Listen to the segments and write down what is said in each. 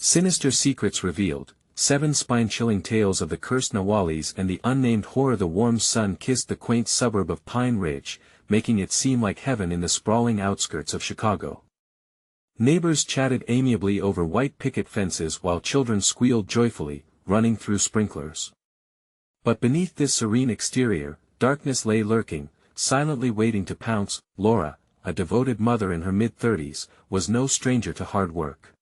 Sinister secrets revealed, 7 spine-chilling tales of the cursed Nahuales and the unnamed horror. The warm sun kissed the quaint suburb of Pine Ridge, making it seem like heaven in the sprawling outskirts of Chicago. Neighbors chatted amiably over white picket fences while children squealed joyfully, running through sprinklers. But beneath this serene exterior, darkness lay lurking, silently waiting to pounce. Laura, a devoted mother in her mid-30s, was no stranger to hard work.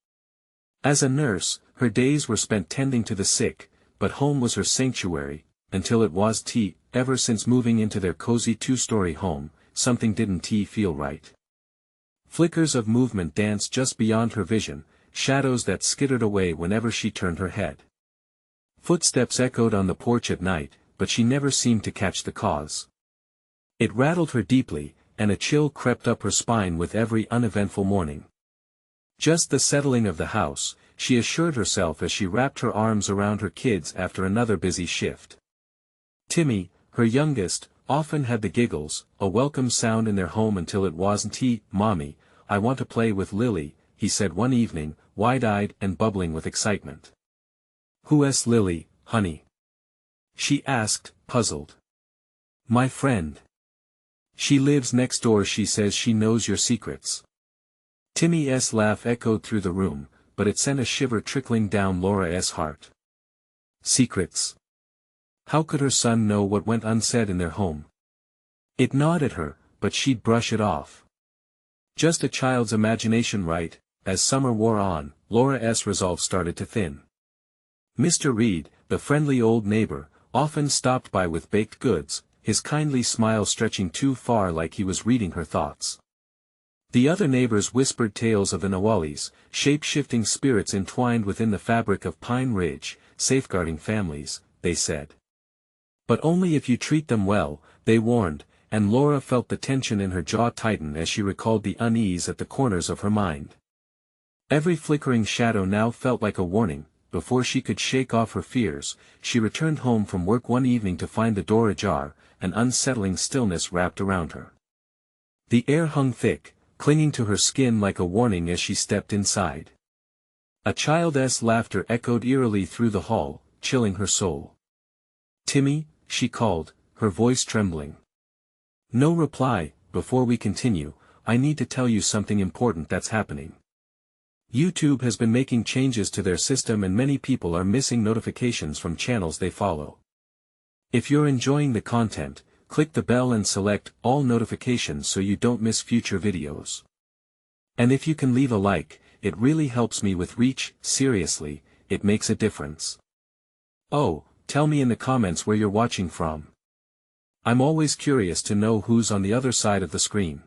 As a nurse, her days were spent tending to the sick, but home was her sanctuary, until it was. Ever since moving into their cozy 2-story home, something didn't feel right. Flickers of movement danced just beyond her vision, shadows that skittered away whenever she turned her head. Footsteps echoed on the porch at night, but she never seemed to catch the cause. It rattled her deeply, and a chill crept up her spine with every uneventful morning. Just the settling of the house, she assured herself as she wrapped her arms around her kids after another busy shift. Timmy, her youngest, often had the giggles, a welcome sound in their home until it wasn't. "Mommy, I want to play with Lily," he said one evening, wide-eyed and bubbling with excitement. "Who's Lily, honey?" she asked, puzzled. "My friend. She lives next door. She says she knows your secrets." Timmy's laugh echoed through the room, but it sent a shiver trickling down Laura's heart. Secrets? How could her son know what went unsaid in their home? It gnawed at her, but she'd brush it off. Just a child's imagination, right? As summer wore on, Laura's resolve started to thin. Mr. Reed, the friendly old neighbor, often stopped by with baked goods, his kindly smile stretching too far, like he was reading her thoughts. The other neighbors whispered tales of the Nahuales, shape-shifting spirits entwined within the fabric of Pine Ridge, safeguarding families, they said. But only if you treat them well, they warned, and Laura felt the tension in her jaw tighten as she recalled the unease at the corners of her mind. Every flickering shadow now felt like a warning. Before she could shake off her fears, she returned home from work one evening to find the door ajar, an unsettling stillness wrapped around her. The air hung thick, clinging to her skin like a warning as she stepped inside. A child's laughter echoed eerily through the hall, chilling her soul. "Timmy," she called, her voice trembling. "No reply. Before we continue, I need to tell you something important that's happening. YouTube has been making changes to their system and many people are missing notifications from channels they follow. If you're enjoying the content, click the bell and select all notifications so you don't miss future videos. And if you can leave a like, it really helps me with reach. Seriously, it makes a difference. Oh, tell me in the comments where you're watching from. I'm always curious to know who's on the other side of the screen."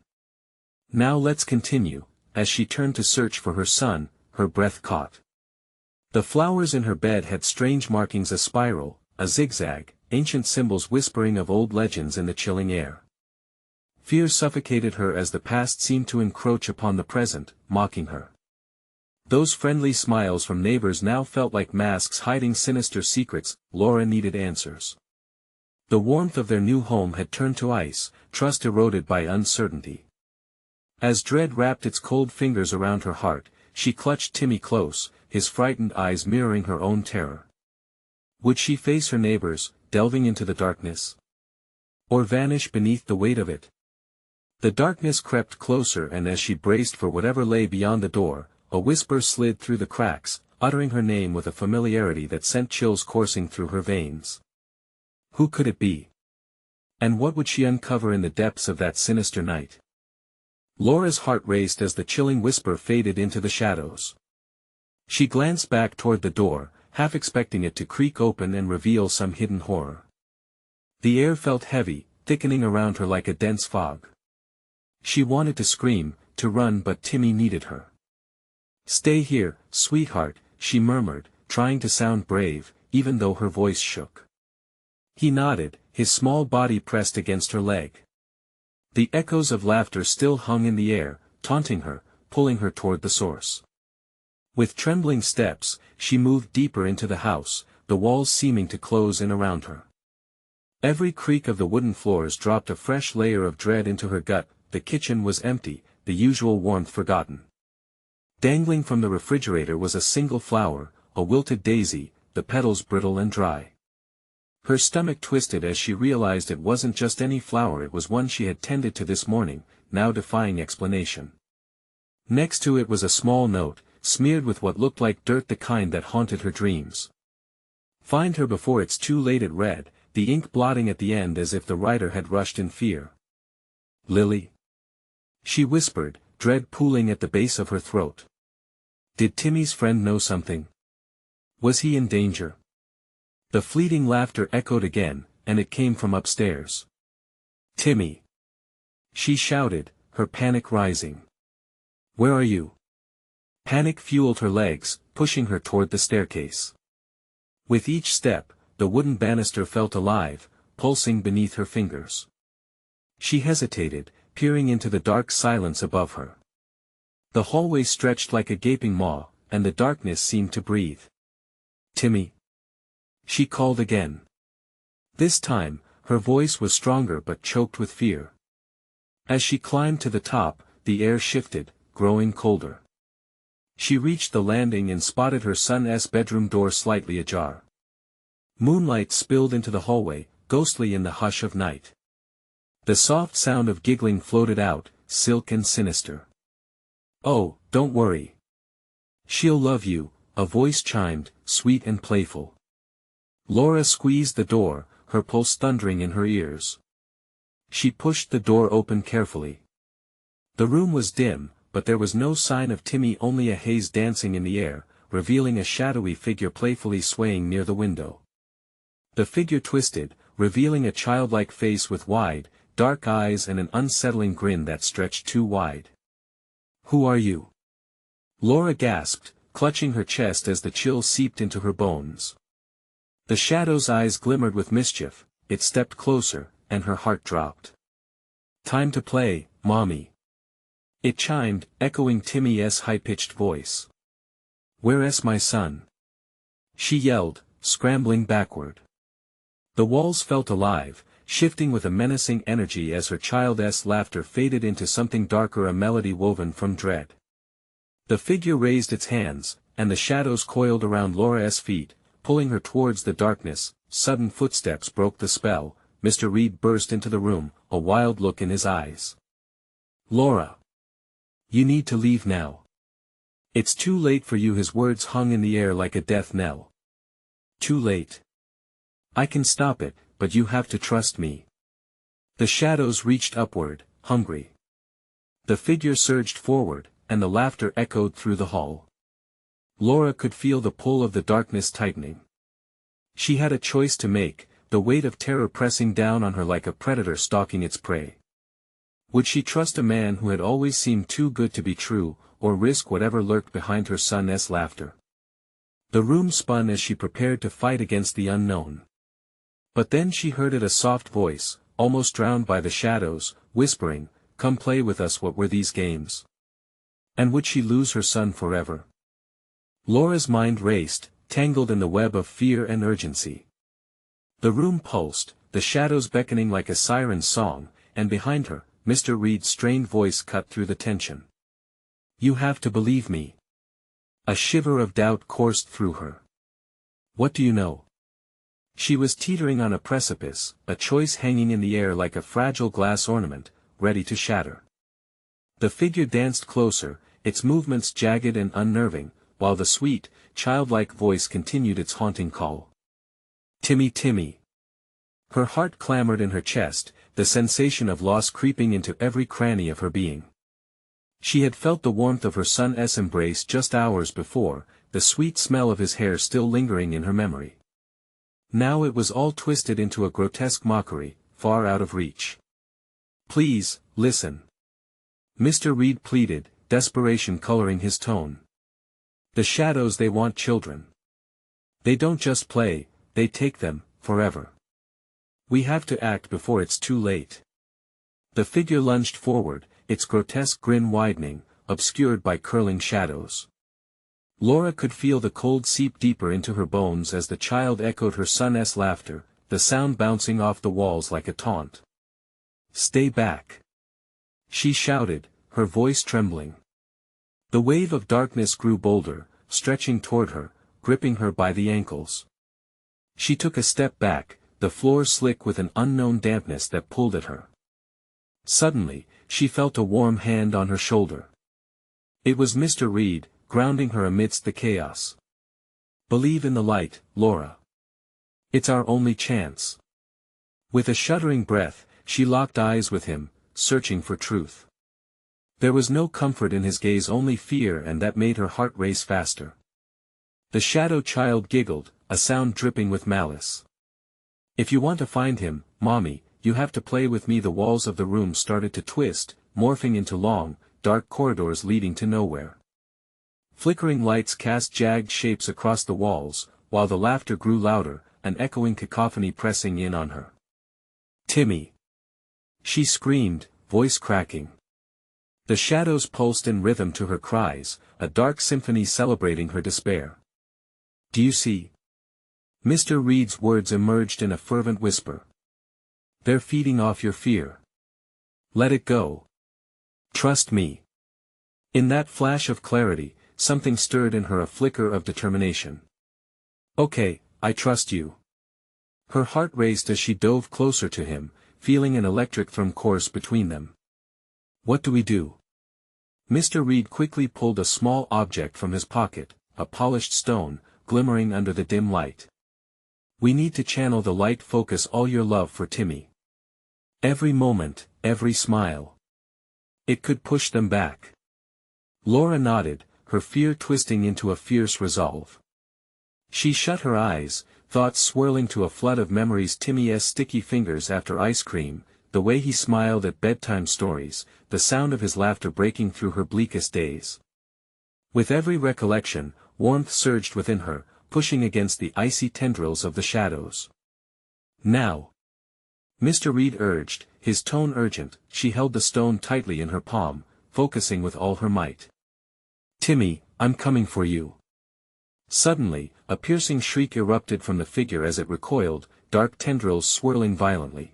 Now let's continue. As she turned to search for her son, her breath caught. The flowers in her bed had strange markings, a spiral, a zigzag, ancient symbols whispering of old legends in the chilling air. Fear suffocated her as the past seemed to encroach upon the present, mocking her. Those friendly smiles from neighbors now felt like masks hiding sinister secrets. Laura needed answers. The warmth of their new home had turned to ice, trust eroded by uncertainty. As dread wrapped its cold fingers around her heart, she clutched Timmy close, his frightened eyes mirroring her own terror. Would she face her neighbors, delving into the darkness? Or vanish beneath the weight of it? The darkness crept closer, and as she braced for whatever lay beyond the door, a whisper slid through the cracks, uttering her name with a familiarity that sent chills coursing through her veins. Who could it be? And what would she uncover in the depths of that sinister night? Laura's heart raced as the chilling whisper faded into the shadows. She glanced back toward the door, half expecting it to creak open and reveal some hidden horror. The air felt heavy, thickening around her like a dense fog. She wanted to scream, to run, but Timmy needed her. "Stay here, sweetheart," she murmured, trying to sound brave, even though her voice shook. He nodded, his small body pressed against her leg. The echoes of laughter still hung in the air, taunting her, pulling her toward the source. With trembling steps, she moved deeper into the house, the walls seeming to close in around her. Every creak of the wooden floors dropped a fresh layer of dread into her gut. The kitchen was empty, the usual warmth forgotten. Dangling from the refrigerator was a single flower, a wilted daisy, the petals brittle and dry. Her stomach twisted as she realized it wasn't just any flower, it was one she had tended to this morning, now defying explanation. Next to it was a small note, smeared with what looked like dirt, the kind that haunted her dreams. "Find her before it's too late," it read, the ink blotting at the end as if the writer had rushed in fear. "Lily?" she whispered, dread pooling at the base of her throat. Did Timmy's friend know something? Was he in danger? The fleeting laughter echoed again, and it came from upstairs. "Timmy!" she shouted, her panic rising. "Where are you?" Panic fueled her legs, pushing her toward the staircase. With each step, the wooden banister felt alive, pulsing beneath her fingers. She hesitated, peering into the dark silence above her. The hallway stretched like a gaping maw, and the darkness seemed to breathe. "Timmy!" she called again. This time, her voice was stronger but choked with fear. As she climbed to the top, the air shifted, growing colder. She reached the landing and spotted her son's bedroom door slightly ajar. Moonlight spilled into the hallway, ghostly in the hush of night. The soft sound of giggling floated out, silk and sinister. "Oh, don't worry. She'll love you," a voice chimed, sweet and playful. Laura squeezed the door, her pulse thundering in her ears. She pushed the door open carefully. The room was dim, but there was no sign of Timmy, only a haze dancing in the air, revealing a shadowy figure playfully swaying near the window. The figure twisted, revealing a childlike face with wide, dark eyes and an unsettling grin that stretched too wide. "Who are you?" Laura gasped, clutching her chest as the chill seeped into her bones. The shadow's eyes glimmered with mischief. It stepped closer, and her heart dropped. "Time to play, Mommy," it chimed, echoing Timmy's high-pitched voice. "Where's my son?" she yelled, scrambling backward. The walls felt alive, shifting with a menacing energy as her child's laughter faded into something darker, a melody woven from dread. The figure raised its hands, and the shadows coiled around Laura's feet, pulling her towards the darkness. Sudden footsteps broke the spell. Mr. Reed burst into the room, a wild look in his eyes. "Laura! You need to leave now. It's too late for you." His words hung in the air like a death knell. "Too late. I can stop it, but you have to trust me." The shadows reached upward, hungry. The figure surged forward, and the laughter echoed through the hall. Laura could feel the pull of the darkness tightening. She had a choice to make, the weight of terror pressing down on her like a predator stalking its prey. Would she trust a man who had always seemed too good to be true, or risk whatever lurked behind her son's laughter? The room spun as she prepared to fight against the unknown. But then she heard it, a soft voice, almost drowned by the shadows, whispering, "Come play with us." What were these games? And would she lose her son forever? Laura's mind raced, tangled in the web of fear and urgency. The room pulsed, the shadows beckoning like a siren's song, and behind her, Mr. Reed's strained voice cut through the tension. "You have to believe me." A shiver of doubt coursed through her. "What do you know?" She was teetering on a precipice, a choice hanging in the air like a fragile glass ornament, ready to shatter. The figure danced closer, its movements jagged and unnerving, while the sweet, childlike voice continued its haunting call. "Timmy, Timmy." Her heart clamored in her chest, the sensation of loss creeping into every cranny of her being. She had felt the warmth of her son's embrace just hours before, the sweet smell of his hair still lingering in her memory. Now it was all twisted into a grotesque mockery, far out of reach. "Please, listen." Mr. Reed pleaded, desperation coloring his tone. "The shadows, they want children. They don't just play, they take them, forever. We have to act before it's too late." The figure lunged forward, its grotesque grin widening, obscured by curling shadows. Laura could feel the cold seep deeper into her bones as the child echoed her son's laughter, the sound bouncing off the walls like a taunt. "Stay back!" she shouted, her voice trembling. The wave of darkness grew bolder, stretching toward her, gripping her by the ankles. She took a step back, the floor slick with an unknown dampness that pulled at her. Suddenly, she felt a warm hand on her shoulder. It was Mr. Reed, grounding her amidst the chaos. "Believe in the light, Laura. It's our only chance." With a shuddering breath, she locked eyes with him, searching for truth. There was no comfort in his gaze, only fear, and that made her heart race faster. The shadow child giggled, a sound dripping with malice. "If you want to find him, Mommy, you have to play with me." The walls of the room started to twist, morphing into long, dark corridors leading to nowhere. Flickering lights cast jagged shapes across the walls, while the laughter grew louder, an echoing cacophony pressing in on her. "Timmy!" she screamed, voice cracking. The shadows pulsed in rhythm to her cries, a dark symphony celebrating her despair. "Do you see?" Mr. Reed's words emerged in a fervent whisper. "They're feeding off your fear. Let it go. Trust me." In that flash of clarity, something stirred in her, a flicker of determination. "Okay, I trust you." Her heart raced as she dove closer to him, feeling an electric thrum course between them. "What do we do?" Mr. Reed quickly pulled a small object from his pocket, a polished stone, glimmering under the dim light. "We need to channel the light. Focus all your love for Timmy. Every moment, every smile. It could push them back." Laura nodded, her fear twisting into a fierce resolve. She shut her eyes, thoughts swirling to a flood of memories: Timmy's sticky fingers after ice cream, the way he smiled at bedtime stories, the sound of his laughter breaking through her bleakest days. With every recollection, warmth surged within her, pushing against the icy tendrils of the shadows. "Now!" Mr. Reed urged, his tone urgent. She held the stone tightly in her palm, focusing with all her might. "Timmy, I'm coming for you." Suddenly, a piercing shriek erupted from the figure as it recoiled, dark tendrils swirling violently.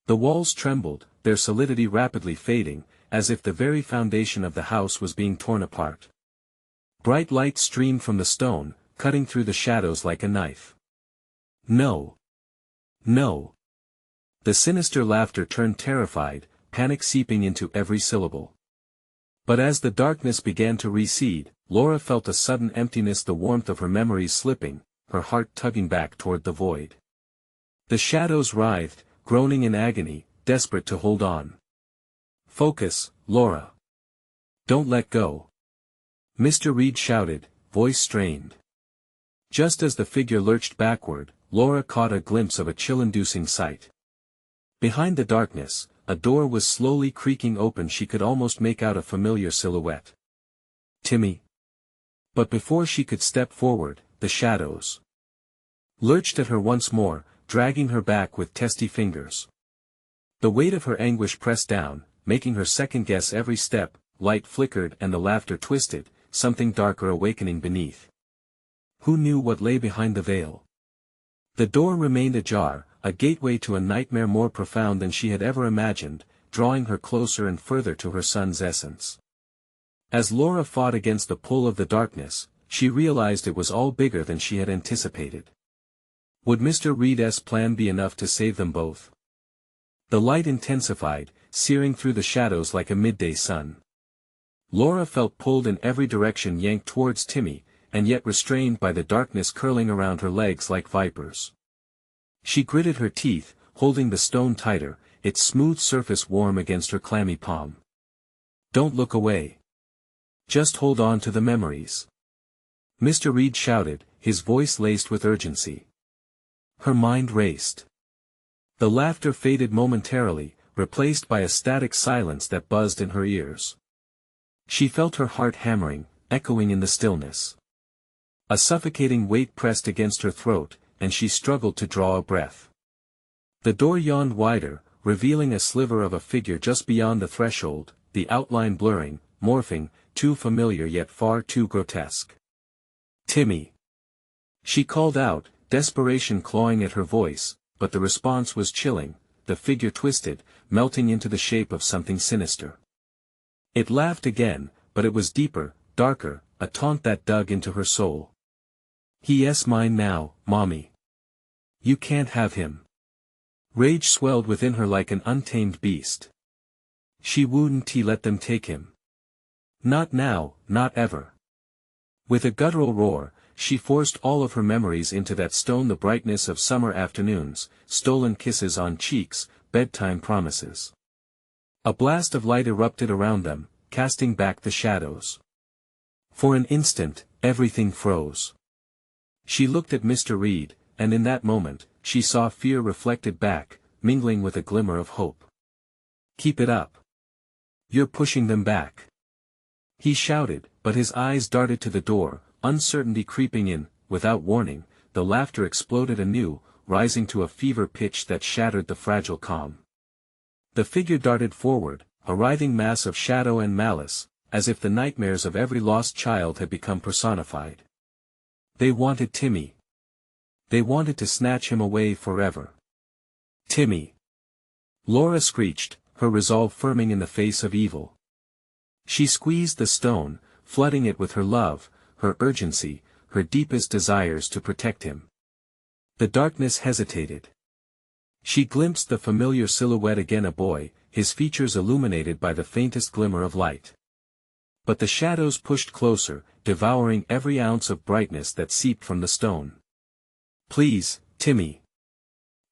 The walls trembled, their solidity rapidly fading, as if the very foundation of the house was being torn apart. Bright light streamed from the stone, cutting through the shadows like a knife. "No! No!" The sinister laughter turned terrified, panic seeping into every syllable. But as the darkness began to recede, Laura felt a sudden emptiness, the warmth of her memories slipping, her heart tugging back toward the void. The shadows writhed, groaning in agony, desperate to hold on. "Focus, Laura. Don't let go." Mr. Reed shouted, voice strained. Just as the figure lurched backward, Laura caught a glimpse of a chill-inducing sight. Behind the darkness, a door was slowly creaking open. She could almost make out a familiar silhouette. "Timmy." But before she could step forward, the shadows lurched at her once more, dragging her back with testy fingers. The weight of her anguish pressed down, making her second-guess every step. Light flickered and the laughter twisted, something darker awakening beneath. Who knew what lay behind the veil? The door remained ajar, a gateway to a nightmare more profound than she had ever imagined, drawing her closer and further to her son's essence. As Laura fought against the pull of the darkness, she realized it was all bigger than she had anticipated. Would Mr. Reed's plan be enough to save them both? The light intensified, searing through the shadows like a midday sun. Laura felt pulled in every direction, yanked towards Timmy, and yet restrained by the darkness curling around her legs like vipers. She gritted her teeth, holding the stone tighter, its smooth surface warm against her clammy palm. "Don't look away. Just hold on to the memories." Mr. Reed shouted, his voice laced with urgency. Her mind raced. The laughter faded momentarily, replaced by a static silence that buzzed in her ears. She felt her heart hammering, echoing in the stillness. A suffocating weight pressed against her throat, and she struggled to draw a breath. The door yawned wider, revealing a sliver of a figure just beyond the threshold, the outline blurring, morphing, too familiar yet far too grotesque. "Timmy!" She called out, desperation clawing at her voice, but the response was chilling. The figure twisted, melting into the shape of something sinister. It laughed again, but it was deeper, darker, a taunt that dug into her soul. "He's mine now, Mommy. You can't have him." Rage swelled within her like an untamed beast. She wouldn't let them take him. Not now, not ever. With a guttural roar, she forced all of her memories into that stone, the brightness of summer afternoons, stolen kisses on cheeks, bedtime promises. A blast of light erupted around them, casting back the shadows. For an instant, everything froze. She looked at Mr. Reed, and in that moment, she saw fear reflected back, mingling with a glimmer of hope. "Keep it up. You're pushing them back," he shouted, but his eyes darted to the door, uncertainty creeping in. Without warning, the laughter exploded anew, rising to a fever pitch that shattered the fragile calm. The figure darted forward, a writhing mass of shadow and malice, as if the nightmares of every lost child had become personified. They wanted Timmy. They wanted to snatch him away forever. "Timmy!" Laura screeched, her resolve firming in the face of evil. She squeezed the stone, flooding it with her love, her urgency, her deepest desires to protect him. The darkness hesitated. She glimpsed the familiar silhouette again, a boy, his features illuminated by the faintest glimmer of light. But the shadows pushed closer, devouring every ounce of brightness that seeped from the stone. "Please, Timmy.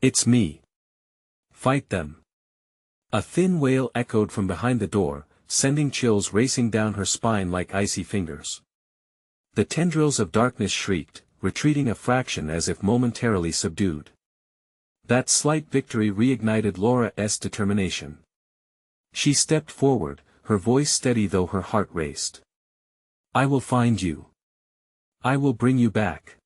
It's me. Fight them." A thin wail echoed from behind the door, sending chills racing down her spine like icy fingers. The tendrils of darkness shrieked, retreating a fraction as if momentarily subdued. That slight victory reignited Laura's determination. She stepped forward, her voice steady though her heart raced. "I will find you. I will bring you back."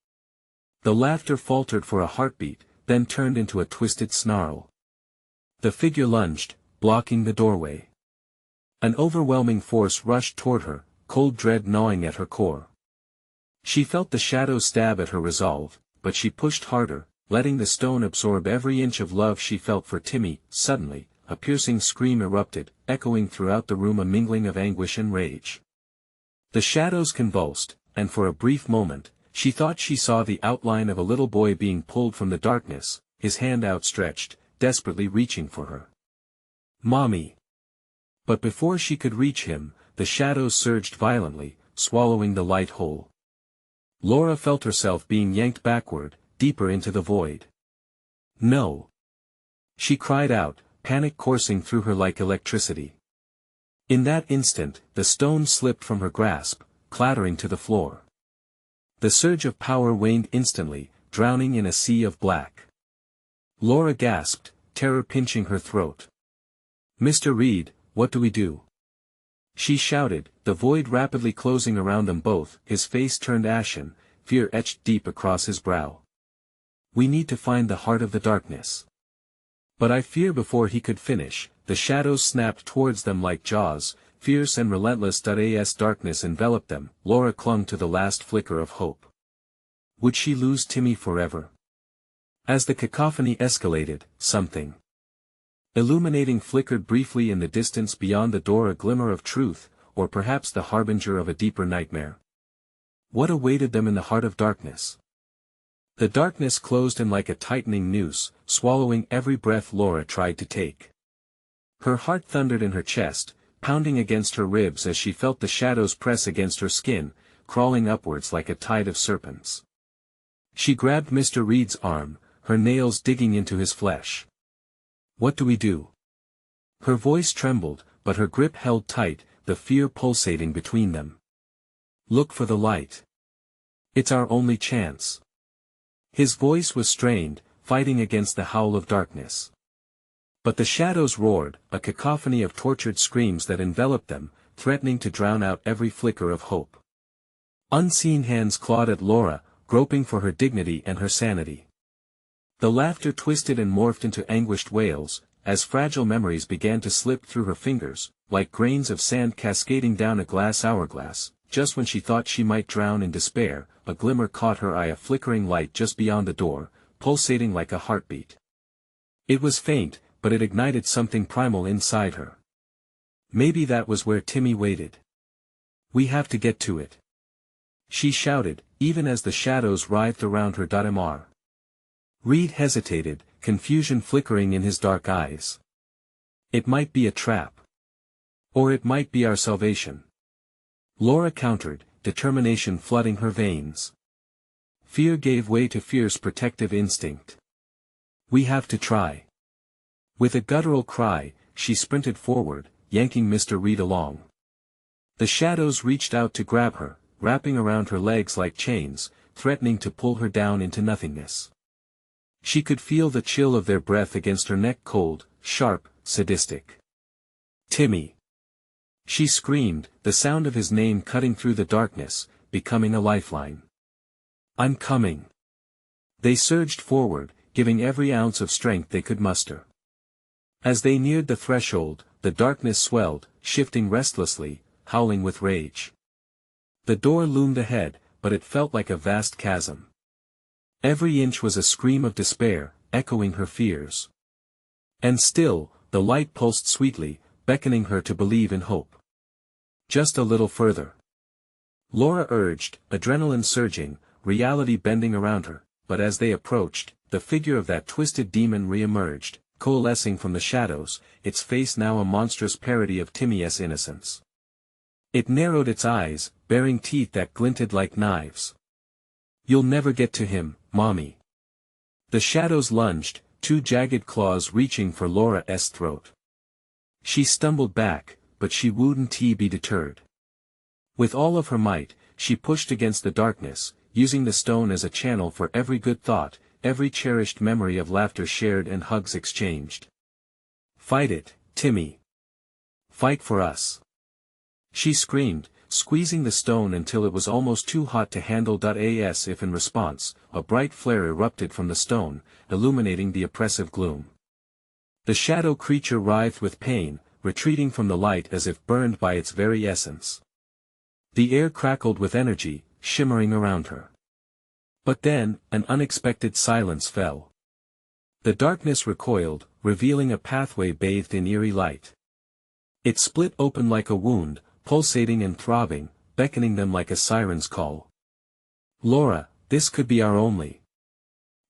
The laughter faltered for a heartbeat, then turned into a twisted snarl. The figure lunged, blocking the doorway. An overwhelming force rushed toward her, cold dread gnawing at her core. She felt the shadows stab at her resolve, but she pushed harder, letting the stone absorb every inch of love she felt for Timmy. Suddenly, a piercing scream erupted, echoing throughout the room, a mingling of anguish and rage. The shadows convulsed, and for a brief moment, she thought she saw the outline of a little boy being pulled from the darkness, his hand outstretched, desperately reaching for her. "Mommy!" But before she could reach him, the shadows surged violently, swallowing the light whole. Laura felt herself being yanked backward, deeper into the void. "No!" She cried out, panic coursing through her like electricity. In that instant, the stone slipped from her grasp, clattering to the floor. The surge of power waned instantly, drowning in a sea of black. Laura gasped, terror pinching her throat. "Mr. Reed, what do we do?" she shouted, the void rapidly closing around them both. His face turned ashen, fear etched deep across his brow. "We need to find the heart of the darkness." But I fear before he could finish, the shadows snapped towards them like jaws, fierce and relentless. As darkness enveloped them, Laura clung to the last flicker of hope. Would she lose Timmy forever? As the cacophony escalated, something illuminating flickered briefly in the distance beyond the door, a glimmer of truth, or perhaps the harbinger of a deeper nightmare. What awaited them in the heart of darkness? The darkness closed in like a tightening noose, swallowing every breath Laura tried to take. Her heart thundered in her chest, pounding against her ribs as she felt the shadows press against her skin, crawling upwards like a tide of serpents. She grabbed Mr. Reed's arm, her nails digging into his flesh. "What do we do?" Her voice trembled, but her grip held tight, the fear pulsating between them. "Look for the light. It's our only chance." His voice was strained, fighting against the howl of darkness. But the shadows roared, a cacophony of tortured screams that enveloped them, threatening to drown out every flicker of hope. Unseen hands clawed at Laura, groping for her dignity and her sanity. The laughter twisted and morphed into anguished wails, as fragile memories began to slip through her fingers, like grains of sand cascading down a glass hourglass. Just when she thought she might drown in despair, a glimmer caught her eye, a flickering light just beyond the door, pulsating like a heartbeat. It was faint, but it ignited something primal inside her. Maybe that was where Timmy waited. We have to get to it. She shouted, even as the shadows writhed around her. Mr. Reed hesitated, confusion flickering in his dark eyes. It might be a trap. Or it might be our salvation. Laura countered, determination flooding her veins. Fear gave way to fierce protective instinct. We have to try. With a guttural cry, she sprinted forward, yanking Mr. Reed along. The shadows reached out to grab her, wrapping around her legs like chains, threatening to pull her down into nothingness. She could feel the chill of their breath against her neck, cold, sharp, sadistic. Timmy! She screamed, the sound of his name cutting through the darkness, becoming a lifeline. I'm coming. They surged forward, giving every ounce of strength they could muster. As they neared the threshold, the darkness swelled, shifting restlessly, howling with rage. The door loomed ahead, but it felt like a vast chasm. Every inch was a scream of despair, echoing her fears. And still, the light pulsed sweetly, beckoning her to believe in hope. Just a little further. Laura urged, adrenaline surging, reality bending around her, but as they approached, the figure of that twisted demon re-emerged, coalescing from the shadows, its face now a monstrous parody of Timmy's innocence. It narrowed its eyes, baring teeth that glinted like knives. You'll never get to him, Mommy. The shadows lunged, two jagged claws reaching for Laura's throat. She stumbled back, but she wouldn't be deterred. With all of her might, she pushed against the darkness, using the stone as a channel for every good thought, every cherished memory of laughter shared and hugs exchanged. Fight it, Timmy. Fight for us. She screamed, squeezing the stone until it was almost too hot to handle. As if in response, a bright flare erupted from the stone, illuminating the oppressive gloom. The shadow creature writhed with pain, retreating from the light as if burned by its very essence. The air crackled with energy, shimmering around her. But then, an unexpected silence fell. The darkness recoiled, revealing a pathway bathed in eerie light. It split open like a wound, pulsating and throbbing, beckoning them like a siren's call. Laura, this could be our only.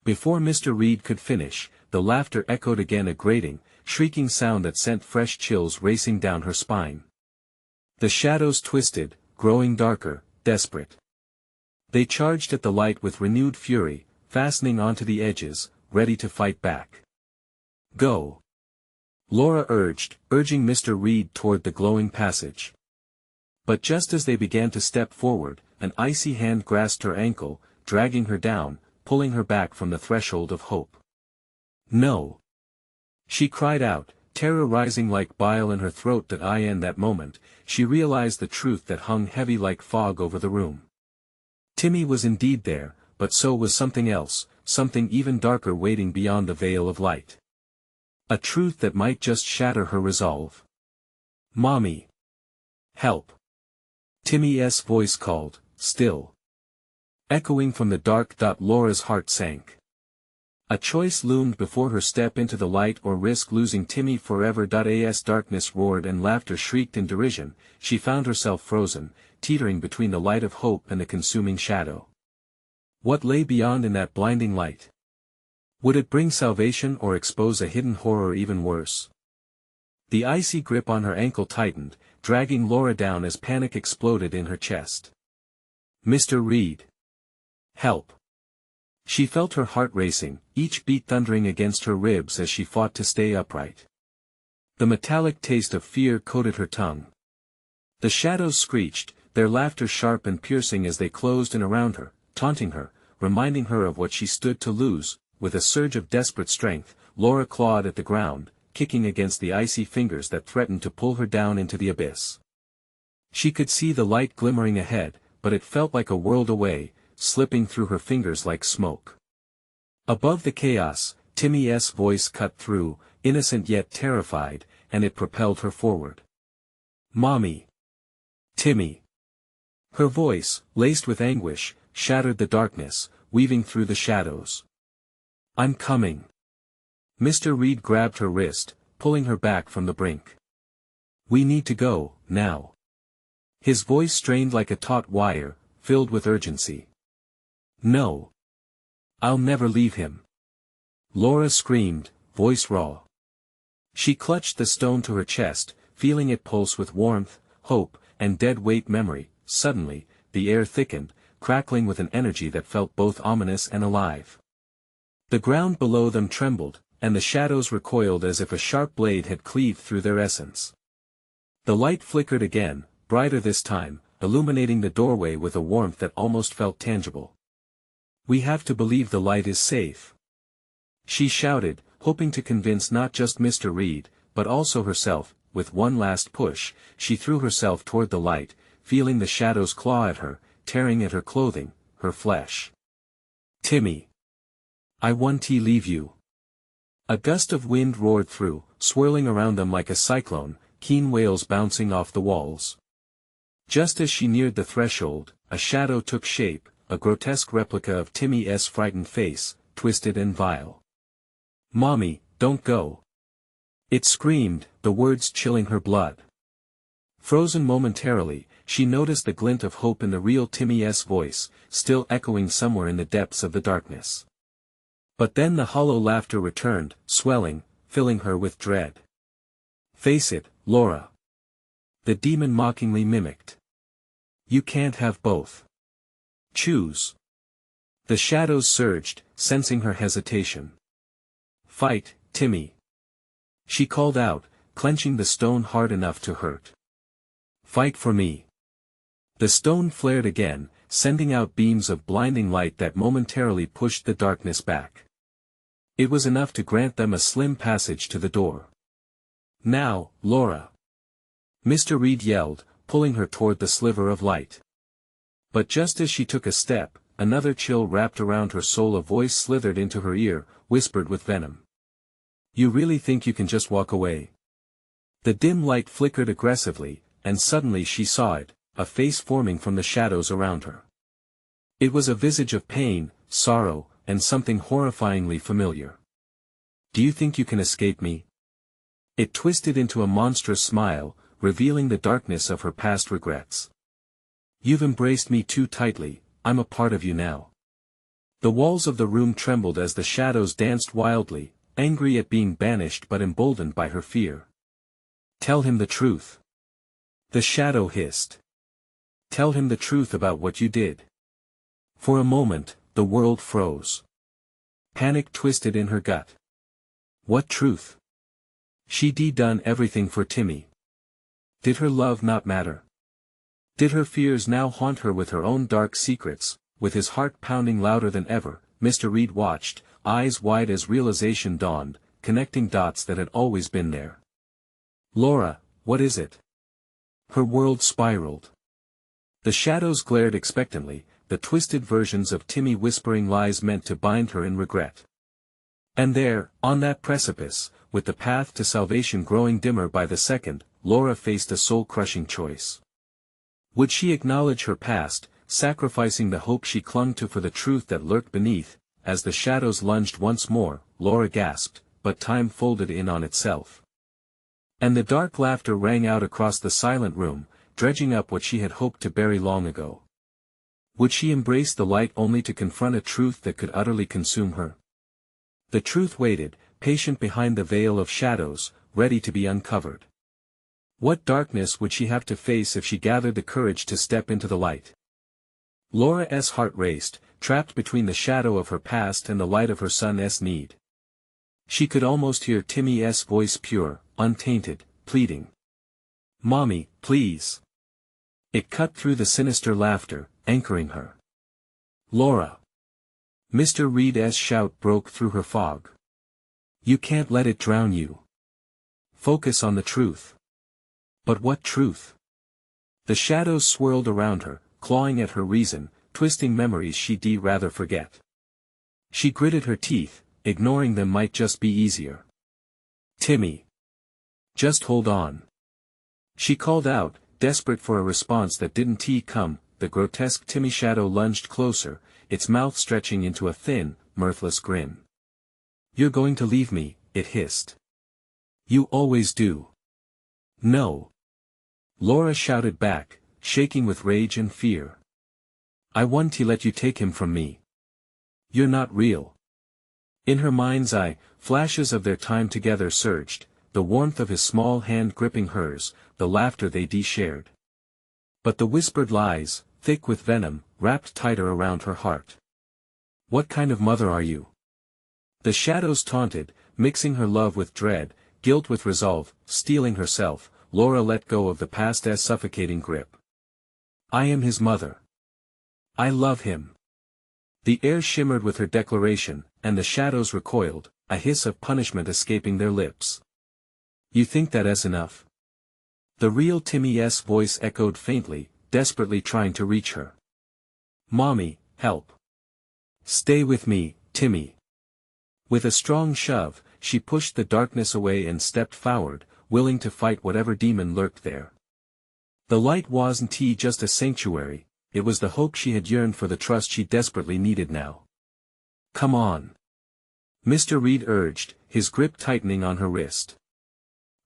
Before Mr. Reed could finish, the laughter echoed again, a grating, shrieking sound that sent fresh chills racing down her spine. The shadows twisted, growing darker, desperate. They charged at the light with renewed fury, fastening onto the edges, ready to fight back. Go! Laura urged, urging Mr. Reed toward the glowing passage. But just as they began to step forward, an icy hand grasped her ankle, dragging her down, pulling her back from the threshold of hope. No! She cried out, terror rising like bile in her throat. In that moment, she realized the truth that hung heavy like fog over the room. Timmy was indeed there, but so was something else, something even darker waiting beyond the veil of light. A truth that might just shatter her resolve. Mommy! Help! Timmy's voice called, still. Echoing from the dark. Laura's heart sank. A choice loomed before her: step into the light or risk losing Timmy forever. As darkness roared and laughter shrieked in derision, she found herself frozen, teetering between the light of hope and the consuming shadow. What lay beyond in that blinding light? Would it bring salvation or expose a hidden horror even worse? The icy grip on her ankle tightened, dragging Laura down as panic exploded in her chest. Mr. Reed! Help! She felt her heart racing, each beat thundering against her ribs as she fought to stay upright. The metallic taste of fear coated her tongue. The shadows screeched, their laughter sharp and piercing as they closed in around her, taunting her, reminding her of what she stood to lose. With a surge of desperate strength, Laura clawed at the ground, kicking against the icy fingers that threatened to pull her down into the abyss. She could see the light glimmering ahead, but it felt like a world away, slipping through her fingers like smoke. Above the chaos, Timmy's voice cut through, innocent yet terrified, and it propelled her forward. Mommy! Timmy! Her voice, laced with anguish, shattered the darkness, weaving through the shadows. I'm coming. Mr. Reed grabbed her wrist, pulling her back from the brink. We need to go, now. His voice strained like a taut wire, filled with urgency. No. I'll never leave him. Laura screamed, voice raw. She clutched the stone to her chest, feeling it pulse with warmth, hope, and dead-weight memory. Suddenly, the air thickened, crackling with an energy that felt both ominous and alive. The ground below them trembled, and the shadows recoiled as if a sharp blade had cleaved through their essence. The light flickered again, brighter this time, illuminating the doorway with a warmth that almost felt tangible. We have to believe the light is safe. She shouted, hoping to convince not just Mr. Reed, but also herself. With one last push, she threw herself toward the light, feeling the shadows claw at her, tearing at her clothing, her flesh. Timmy. I won't leave you. A gust of wind roared through, swirling around them like a cyclone, keen wails bouncing off the walls. Just as she neared the threshold, a shadow took shape, a grotesque replica of Timmy's frightened face, twisted and vile. Mommy, don't go. It screamed, the words chilling her blood. Frozen momentarily, she noticed the glint of hope in the real Timmy's voice, still echoing somewhere in the depths of the darkness. But then the hollow laughter returned, swelling, filling her with dread. Face it, Laura. The demon mockingly mimicked. You can't have both. Choose. The shadows surged, sensing her hesitation. Fight, Timmy. She called out, clenching the stone hard enough to hurt. Fight for me. The stone flared again, sending out beams of blinding light that momentarily pushed the darkness back. It was enough to grant them a slim passage to the door. Now, Laura. Mr. Reed yelled, pulling her toward the sliver of light. But just as she took a step, another chill wrapped around her soul. A voice slithered into her ear, whispered with venom. You really think you can just walk away? The dim light flickered aggressively, and suddenly she saw it, a face forming from the shadows around her. It was a visage of pain, sorrow, and something horrifyingly familiar. Do you think you can escape me? It twisted into a monstrous smile, revealing the darkness of her past regrets. You've embraced me too tightly, I'm a part of you now. The walls of the room trembled as the shadows danced wildly, angry at being banished but emboldened by her fear. Tell him the truth. The shadow hissed. Tell him the truth about what you did. For a moment, the world froze. Panic twisted in her gut. What truth? She'd done everything for Timmy. Did her love not matter? Did her fears now haunt her with her own dark secrets? With his heart pounding louder than ever, Mr. Reed watched, eyes wide as realization dawned, connecting dots that had always been there. Laura, what is it? Her world spiraled. The shadows glared expectantly, the twisted versions of Timmy whispering lies meant to bind her in regret. And there, on that precipice, with the path to salvation growing dimmer by the second, Laura faced a soul-crushing choice. Would she acknowledge her past, sacrificing the hope she clung to for the truth that lurked beneath? As the shadows lunged once more, Laura gasped, but time folded in on itself. And the dark laughter rang out across the silent room, dredging up what she had hoped to bury long ago. Would she embrace the light only to confront a truth that could utterly consume her? The truth waited, patient behind the veil of shadows, ready to be uncovered. What darkness would she have to face if she gathered the courage to step into the light? Laura's heart raced, trapped between the shadow of her past and the light of her son's need. She could almost hear Timmy's voice, pure, untainted, pleading. Mommy, please. It cut through the sinister laughter, anchoring her. Laura. Mr. Reed's shout broke through her fog. You can't let it drown you. Focus on the truth. But what truth? The shadows swirled around her, clawing at her reason, twisting memories she'd rather forget. She gritted her teeth, ignoring them might just be easier. Timmy. Just hold on. She called out, desperate for a response that didn't come. The grotesque Timmy shadow lunged closer, its mouth stretching into a thin, mirthless grin. You're going to leave me, it hissed. You always do. No. Laura shouted back, shaking with rage and fear. I won't let you take him from me. You're not real. In her mind's eye, flashes of their time together surged, the warmth of his small hand gripping hers, the laughter they shared. But the whispered lies, thick with venom, wrapped tighter around her heart. What kind of mother are you? The shadows taunted, mixing her love with dread, guilt with resolve, steeling herself. Laura let go of the past's suffocating grip. I am his mother. I love him. The air shimmered with her declaration, and the shadows recoiled, a hiss of punishment escaping their lips. You think that's enough? The real Timmy's voice echoed faintly, desperately trying to reach her. Mommy, help. Stay with me, Timmy. With a strong shove, she pushed the darkness away and stepped forward, willing to fight whatever demon lurked there. The light wasn't just a sanctuary, it was the hope she had yearned for, the trust she desperately needed now. Come on. Mr. Reed urged, his grip tightening on her wrist.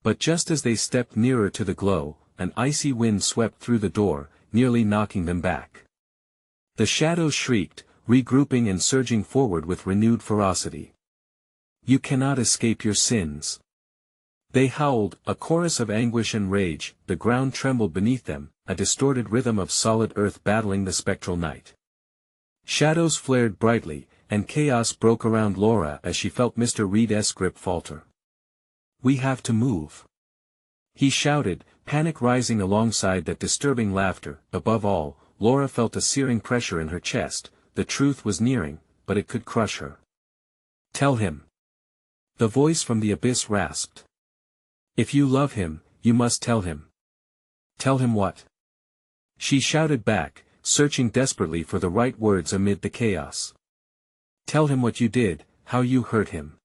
But just as they stepped nearer to the glow, an icy wind swept through the door, nearly knocking them back. The shadows shrieked, regrouping and surging forward with renewed ferocity. You cannot escape your sins. They howled, a chorus of anguish and rage. The ground trembled beneath them, a distorted rhythm of solid earth battling the spectral night. Shadows flared brightly, and chaos broke around Laura as she felt Mr. Reed's grip falter. We have to move. He shouted, panic rising alongside that disturbing laughter. Above all, Laura felt a searing pressure in her chest. The truth was nearing, but it could crush her. Tell him. The voice from the abyss rasped. If you love him, you must tell him. Tell him what? She shouted back, searching desperately for the right words amid the chaos. Tell him what you did, how you hurt him.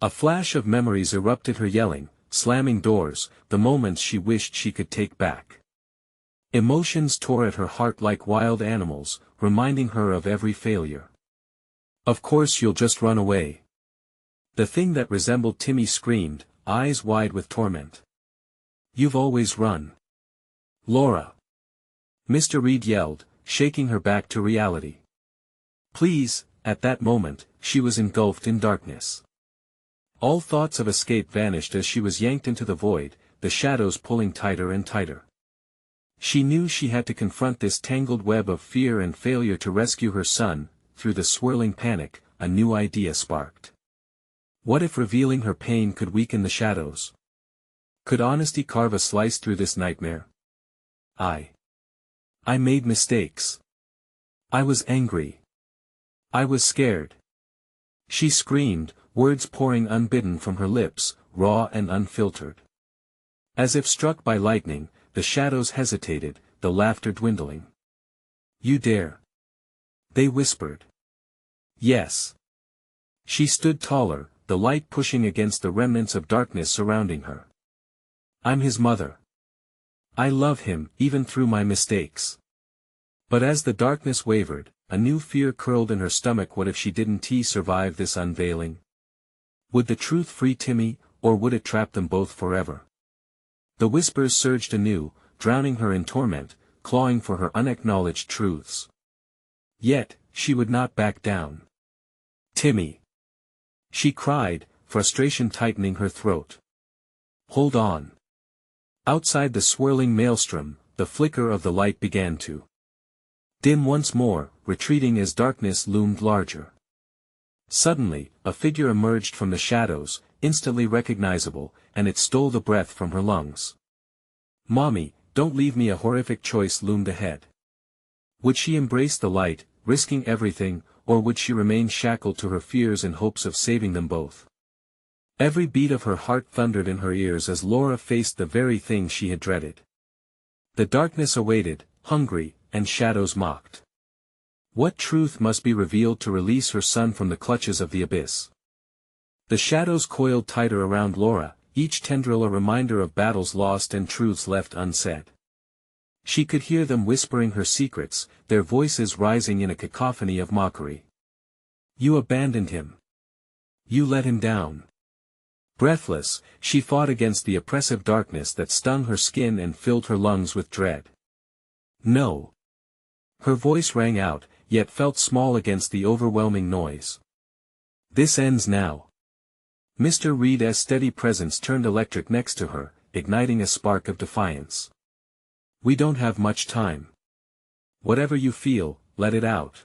A flash of memories erupted, her yelling, slamming doors, the moments she wished she could take back. Emotions tore at her heart like wild animals, reminding her of every failure. Of course you'll just run away. The thing that resembled Timmy screamed, eyes wide with torment. You've always run. Laura. Mr. Reed yelled, shaking her back to reality. Please. At that moment, she was engulfed in darkness. All thoughts of escape vanished as she was yanked into the void, the shadows pulling tighter and tighter. She knew she had to confront this tangled web of fear and failure to rescue her son. Through the swirling panic, a new idea sparked. What if revealing her pain could weaken the shadows? Could honesty carve a slice through this nightmare? I made mistakes. I was angry. I was scared. She screamed, words pouring unbidden from her lips, raw and unfiltered. As if struck by lightning, the shadows hesitated, the laughter dwindling. You dare. They whispered. Yes. She stood taller, the light pushing against the remnants of darkness surrounding her. I'm his mother. I love him, even through my mistakes. But as the darkness wavered, a new fear curled in her stomach. What if she didn't survive this unveiling? Would the truth free Timmy, or would it trap them both forever? The whispers surged anew, drowning her in torment, clawing for her unacknowledged truths. Yet, she would not back down. Timmy! She cried, frustration tightening her throat. Hold on. Outside the swirling maelstrom, the flicker of the light began to dim once more, retreating as darkness loomed larger. Suddenly, a figure emerged from the shadows, instantly recognizable, and it stole the breath from her lungs. Mommy, don't leave me. A horrific choice loomed ahead. Would she embrace the light, risking everything, or would she remain shackled to her fears in hopes of saving them both? Every beat of her heart thundered in her ears as Laura faced the very thing she had dreaded. The darkness awaited, hungry, and shadows mocked. What truth must be revealed to release her son from the clutches of the abyss? The shadows coiled tighter around Laura, each tendril a reminder of battles lost and truths left unsaid. She could hear them whispering her secrets, their voices rising in a cacophony of mockery. You abandoned him. You let him down. Breathless, she fought against the oppressive darkness that stung her skin and filled her lungs with dread. No. Her voice rang out, yet felt small against the overwhelming noise. This ends now. Mr. Reed's steady presence turned electric next to her, igniting a spark of defiance. We don't have much time. Whatever you feel, let it out.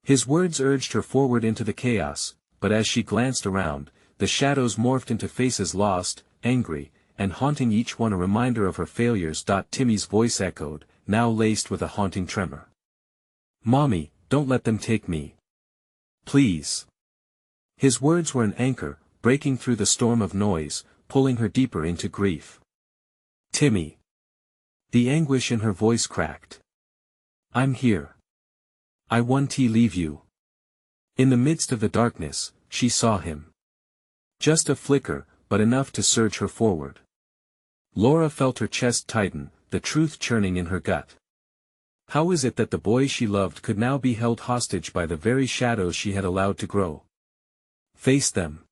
His words urged her forward into the chaos, but as she glanced around, the shadows morphed into faces lost, angry, and haunting, each one a reminder of her failures. Timmy's voice echoed, now laced with a haunting tremor. Mommy, don't let them take me. Please. His words were an anchor, breaking through the storm of noise, pulling her deeper into grief. Timmy. The anguish in her voice cracked. I'm here. I won't leave you. In the midst of the darkness, she saw him. Just a flicker, but enough to surge her forward. Laura felt her chest tighten, the truth churning in her gut. How is it that the boy she loved could now be held hostage by the very shadows she had allowed to grow? Face them.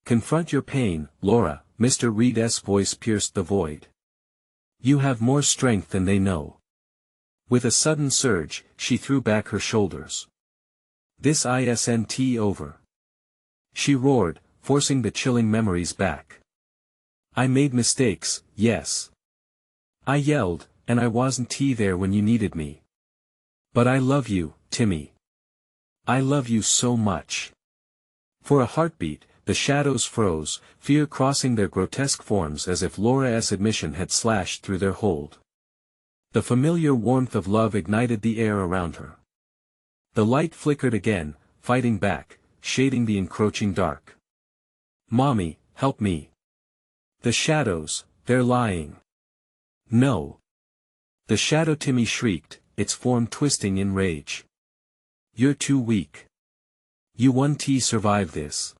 Confront your pain, Laura, Mr. Reed's voice pierced the void. You have more strength than they know. With a sudden surge, she threw back her shoulders. This isn't over. She roared, forcing the chilling memories back. I made mistakes, yes. I yelled, and I wasn't there when you needed me. But I love you, Timmy. I love you so much. For a heartbeat, the shadows froze, fear crossing their grotesque forms as if Laura's admission had slashed through their hold. The familiar warmth of love ignited the air around her. The light flickered again, fighting back, shading the encroaching dark. Mommy, help me. The shadows, they're lying. No. The shadow Timmy shrieked, its form twisting in rage. You're too weak. You won't survive this.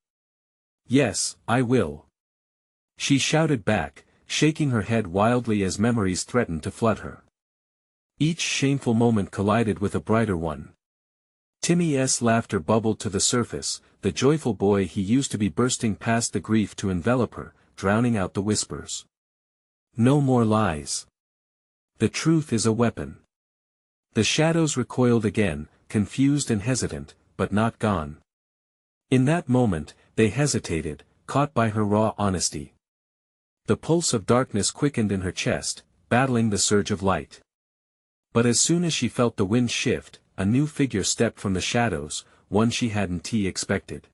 Yes, I will. She shouted back, shaking her head wildly as memories threatened to flood her. Each shameful moment collided with a brighter one. Timmy's laughter bubbled to the surface, the joyful boy he used to be bursting past the grief to envelop her, drowning out the whispers. No more lies. The truth is a weapon. The shadows recoiled again, confused and hesitant, but not gone. In that moment, they hesitated, caught by her raw honesty. The pulse of darkness quickened in her chest, battling the surge of light. But as soon as she felt the wind shift, a new figure stepped from the shadows, one she hadn't expected.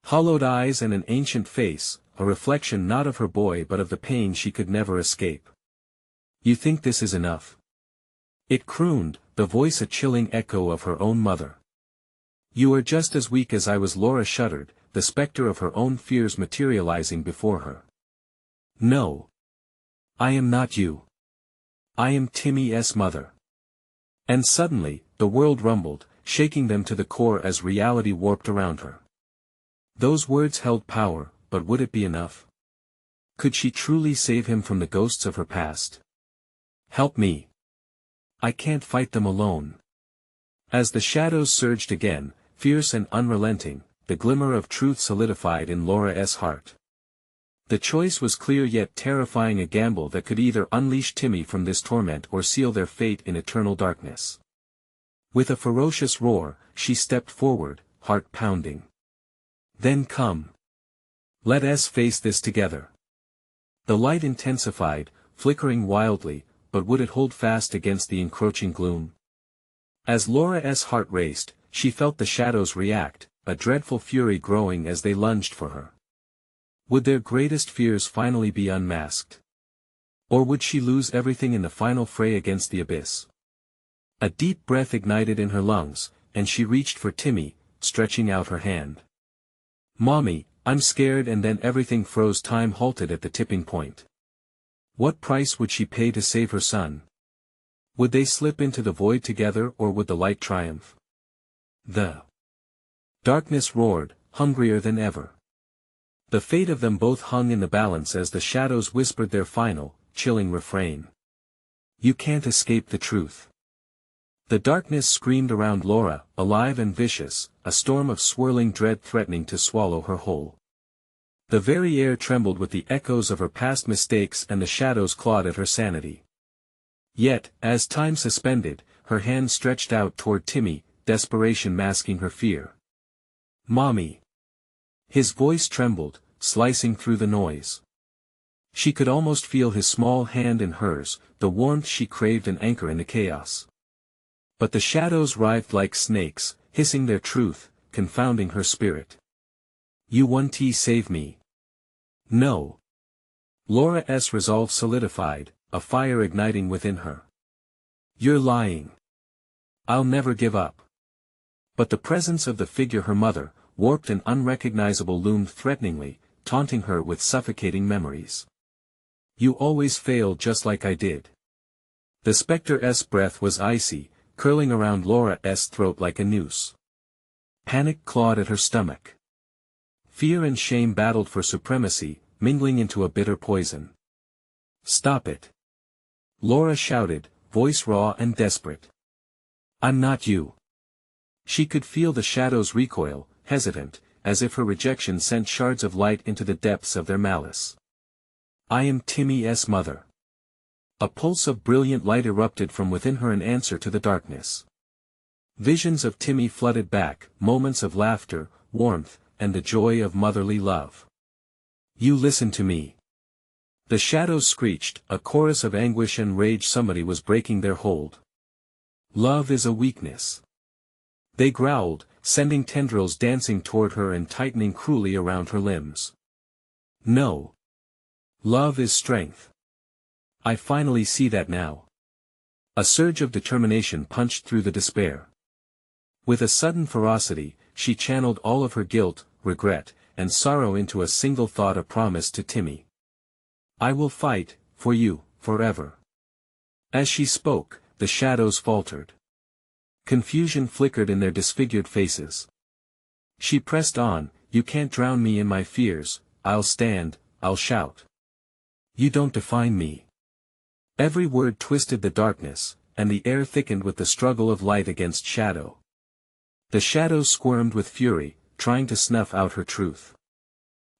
Hollowed eyes and an ancient face, a reflection not of her boy but of the pain she could never escape. You think this is enough? It crooned, the voice a chilling echo of her own mother. You are just as weak as I was. Laura shuddered, the specter of her own fears materializing before her. No. I am not you. I am Timmy's mother. And suddenly, the world rumbled, shaking them to the core as reality warped around her. Those words held power, but would it be enough? Could she truly save him from the ghosts of her past? Help me. I can't fight them alone. As the shadows surged again, fierce and unrelenting, the glimmer of truth solidified in Laura's heart. The choice was clear yet terrifying, a gamble that could either unleash Timmy from this torment or seal their fate in eternal darkness. With a ferocious roar, she stepped forward, heart pounding. Then come. Let us face this together. The light intensified, flickering wildly, but would it hold fast against the encroaching gloom? As Laura's heart raced, she felt the shadows react, a dreadful fury growing as they lunged for her. Would their greatest fears finally be unmasked? Or would she lose everything in the final fray against the abyss? A deep breath ignited in her lungs, and she reached for Timmy, stretching out her hand. Mommy, I'm scared. And then everything froze. Time halted at the tipping point. What price would she pay to save her son? Would they slip into the void together, or would the light triumph? The darkness roared, hungrier than ever. The fate of them both hung in the balance as the shadows whispered their final, chilling refrain. You can't escape the truth. The darkness screamed around Laura, alive and vicious, a storm of swirling dread threatening to swallow her whole. The very air trembled with the echoes of her past mistakes, and the shadows clawed at her sanity. Yet, as time suspended, her hand stretched out toward Timmy, desperation masking her fear. "Mommy." His voice trembled, slicing through the noise. She could almost feel his small hand in hers, the warmth she craved an anchor in the chaos. But the shadows writhed like snakes, hissing their truth, confounding her spirit. "You won't save me." "No." Laura's resolve solidified, a fire igniting within her. "You're lying." "I'll never give up." But the presence of the figure her mother, warped and unrecognizable, loomed threateningly, taunting her with suffocating memories. "You always fail just like I did." The spectre's breath was icy, curling around Laura's throat like a noose. Panic clawed at her stomach. Fear and shame battled for supremacy, mingling into a bitter poison. "Stop it!" Laura shouted, voice raw and desperate. "I'm not you." She could feel the shadows recoil, hesitant, as if her rejection sent shards of light into the depths of their malice. "I am Timmy's mother." A pulse of brilliant light erupted from within her in answer to the darkness. Visions of Timmy flooded back, moments of laughter, warmth, and the joy of motherly love. "You listen to me." The shadows screeched, a chorus of anguish and rage. Somebody was breaking their hold. "Love is a weakness." They growled, sending tendrils dancing toward her and tightening cruelly around her limbs. "No. Love is strength. I finally see that now." A surge of determination punched through the despair. With a sudden ferocity, she channeled all of her guilt, regret, and sorrow into a single thought, a promise to Timmy. "I will fight, for you, forever." As she spoke, the shadows faltered. Confusion flickered in their disfigured faces. She pressed on, "You can't drown me in my fears, I'll stand, I'll shout. You don't define me." Every word twisted the darkness, and the air thickened with the struggle of light against shadow. The shadows squirmed with fury, trying to snuff out her truth.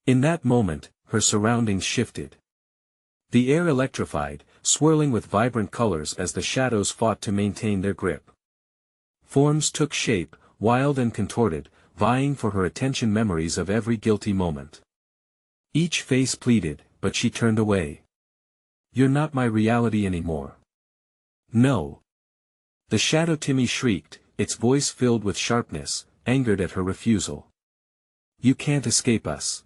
In that moment, her surroundings shifted. The air electrified, swirling with vibrant colors as the shadows fought to maintain their grip. Forms took shape, wild and contorted, vying for her attention, memories of every guilty moment. Each face pleaded, but she turned away. "You're not my reality anymore." "No." The shadow Timmy shrieked, its voice filled with sharpness, angered at her refusal. "You can't escape us."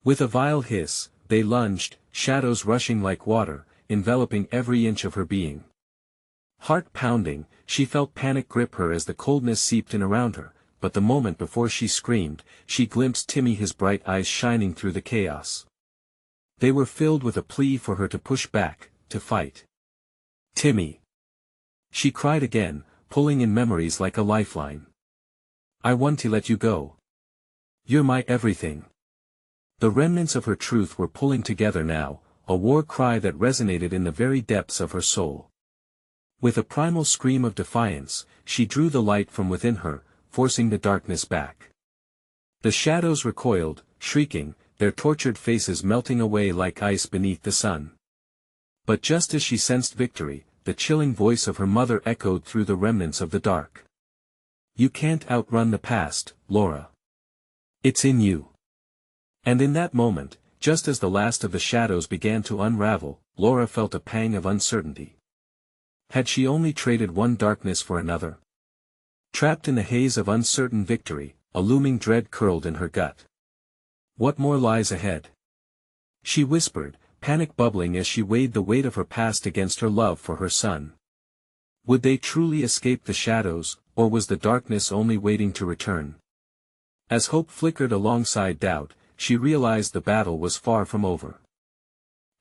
With a vile hiss, they lunged, shadows rushing like water, enveloping every inch of her being. Heart pounding, she felt panic grip her as the coldness seeped in around her, but the moment before she screamed, she glimpsed Timmy, his bright eyes shining through the chaos. They were filled with a plea for her to push back, to fight. "Timmy!" She cried again, pulling in memories like a lifeline. "I want to let you go. You're my everything." The remnants of her truth were pulling together now, a war cry that resonated in the very depths of her soul. With a primal scream of defiance, she drew the light from within her, forcing the darkness back. The shadows recoiled, shrieking, their tortured faces melting away like ice beneath the sun. But just as she sensed victory, the chilling voice of her mother echoed through the remnants of the dark. "You can't outrun the past, Laura. It's in you." And in that moment, just as the last of the shadows began to unravel, Laura felt a pang of uncertainty. Had she only traded one darkness for another? Trapped in the haze of uncertain victory, a looming dread curled in her gut. What more lies ahead? She whispered, panic bubbling as she weighed the weight of her past against her love for her son. Would they truly escape the shadows, or was the darkness only waiting to return? As hope flickered alongside doubt, she realized the battle was far from over.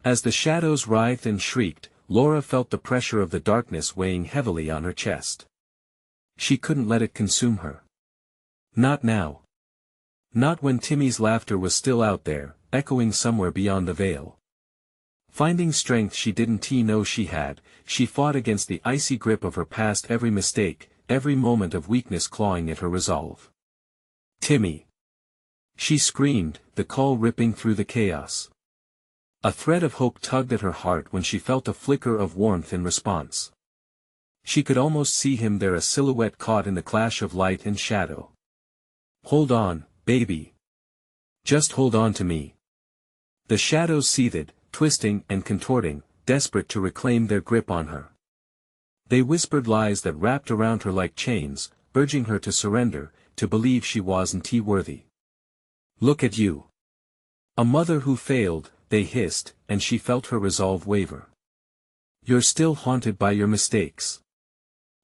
As the shadows writhed and shrieked, Laura felt the pressure of the darkness weighing heavily on her chest. She couldn't let it consume her. Not now. Not when Timmy's laughter was still out there, echoing somewhere beyond the veil. Finding strength she didn't know she had, she fought against the icy grip of her past, every mistake, every moment of weakness clawing at her resolve. "Timmy!" She screamed, the call ripping through the chaos. A thread of hope tugged at her heart when she felt a flicker of warmth in response. She could almost see him there, a silhouette caught in the clash of light and shadow. "Hold on, baby. Just hold on to me." The shadows seethed, twisting and contorting, desperate to reclaim their grip on her. They whispered lies that wrapped around her like chains, urging her to surrender, to believe she wasn't worthy. "Look at you. A mother who failed," they hissed, and she felt her resolve waver. "You're still haunted by your mistakes."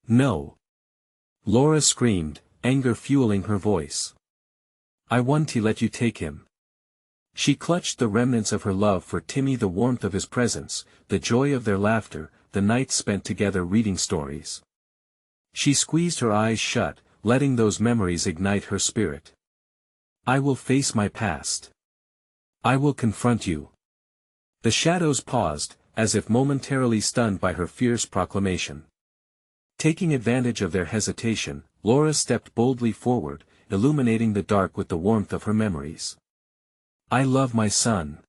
"No." Laura screamed, anger fueling her voice. "I want to let you take him." She clutched the remnants of her love for Timmy, the warmth of his presence, the joy of their laughter, the nights spent together reading stories. She squeezed her eyes shut, letting those memories ignite her spirit. "I will face my past. I will confront you." The shadows paused, as if momentarily stunned by her fierce proclamation. Taking advantage of their hesitation, Laura stepped boldly forward, illuminating the dark with the warmth of her memories. "I love my son.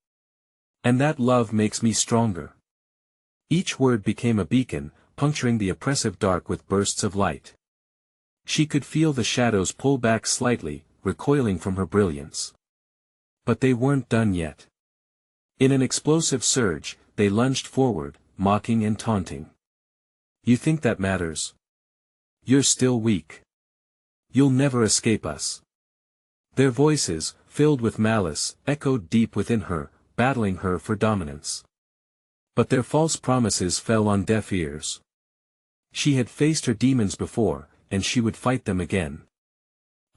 And that love makes me stronger." Each word became a beacon, puncturing the oppressive dark with bursts of light. She could feel the shadows pull back slightly, recoiling from her brilliance. But they weren't done yet. In an explosive surge, they lunged forward, mocking and taunting. "You think that matters? You're still weak. You'll never escape us." Their voices, filled with malice, echoed deep within her, battling her for dominance. But their false promises fell on deaf ears. She had faced her demons before, and she would fight them again.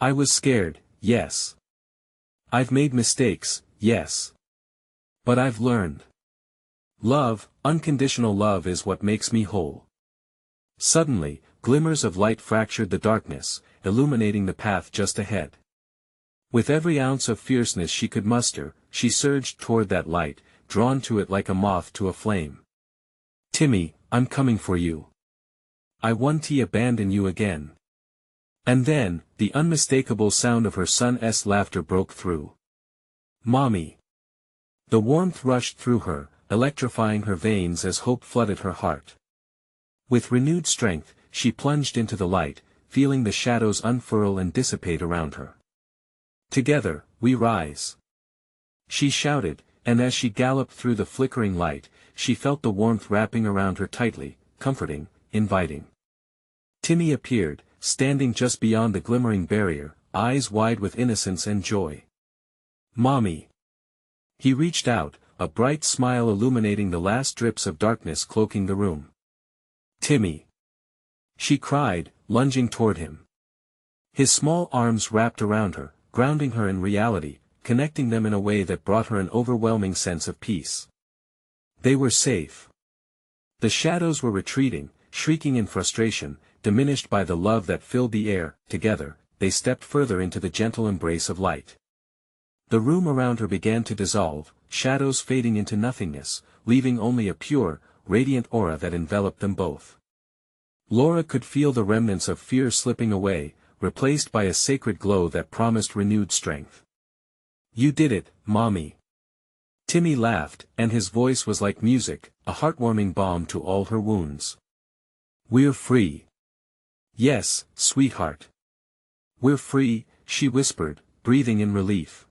"I was scared, yes. I've made mistakes, yes. But I've learned. Love, unconditional love, is what makes me whole." Suddenly, glimmers of light fractured the darkness, illuminating the path just ahead. With every ounce of fierceness she could muster, she surged toward that light, drawn to it like a moth to a flame. "Timmy, I'm coming for you. I won't abandon you again." And then, the unmistakable sound of her son's laughter broke through. "Mommy." The warmth rushed through her, electrifying her veins as hope flooded her heart. With renewed strength, she plunged into the light, feeling the shadows unfurl and dissipate around her. "Together, we rise," she shouted, and as she galloped through the flickering light, she felt the warmth wrapping around her tightly, comforting, inviting. Timmy appeared, standing just beyond the glimmering barrier, eyes wide with innocence and joy. "Mommy." He reached out, a bright smile illuminating the last drips of darkness cloaking the room. "Timmy," she cried, lunging toward him. His small arms wrapped around her, grounding her in reality, connecting them in a way that brought her an overwhelming sense of peace. They were safe. The shadows were retreating, shrieking in frustration, diminished by the love that filled the air. Together, they stepped further into the gentle embrace of light. The room around her began to dissolve, shadows fading into nothingness, leaving only a pure, radiant aura that enveloped them both. Laura could feel the remnants of fear slipping away, replaced by a sacred glow that promised renewed strength. "You did it, Mommy." Timmy laughed, and his voice was like music, a heartwarming balm to all her wounds. "We're free." "Yes, sweetheart. We're free," she whispered, breathing in relief.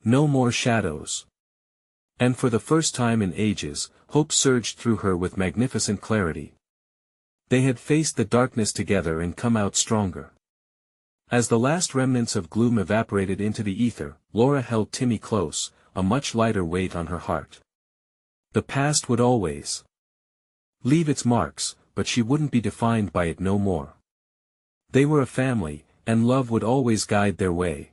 "No more shadows." And for the first time in ages, hope surged through her with magnificent clarity. They had faced the darkness together and come out stronger. As the last remnants of gloom evaporated into the ether, Laura held Timmy close, a much lighter weight on her heart. The past would always leave its marks, but she wouldn't be defined by it no more. They were a family, and love would always guide their way.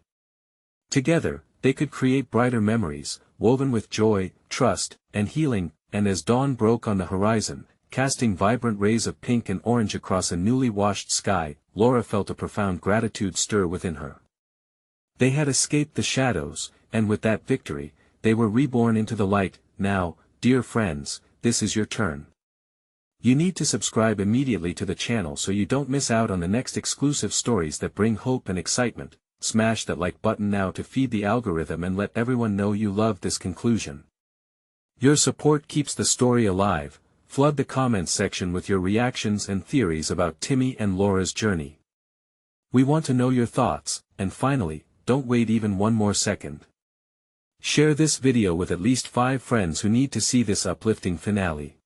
Together, they could create brighter memories, woven with joy, trust, and healing, and as dawn broke on the horizon, casting vibrant rays of pink and orange across a newly washed sky, Laura felt a profound gratitude stir within her. They had escaped the shadows, and with that victory, they were reborn into the light. Now, dear friends, this is your turn. You need to subscribe immediately to the channel so you don't miss out on the next exclusive stories that bring hope and excitement. Smash that like button now to feed the algorithm and let everyone know you love this conclusion. Your support keeps the story alive. Flood the comments section with your reactions and theories about Timmy and Laura's journey. We want to know your thoughts, and finally, don't wait even one more second. Share this video with at least 5 friends who need to see this uplifting finale.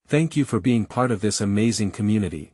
Thank you for being part of this amazing community.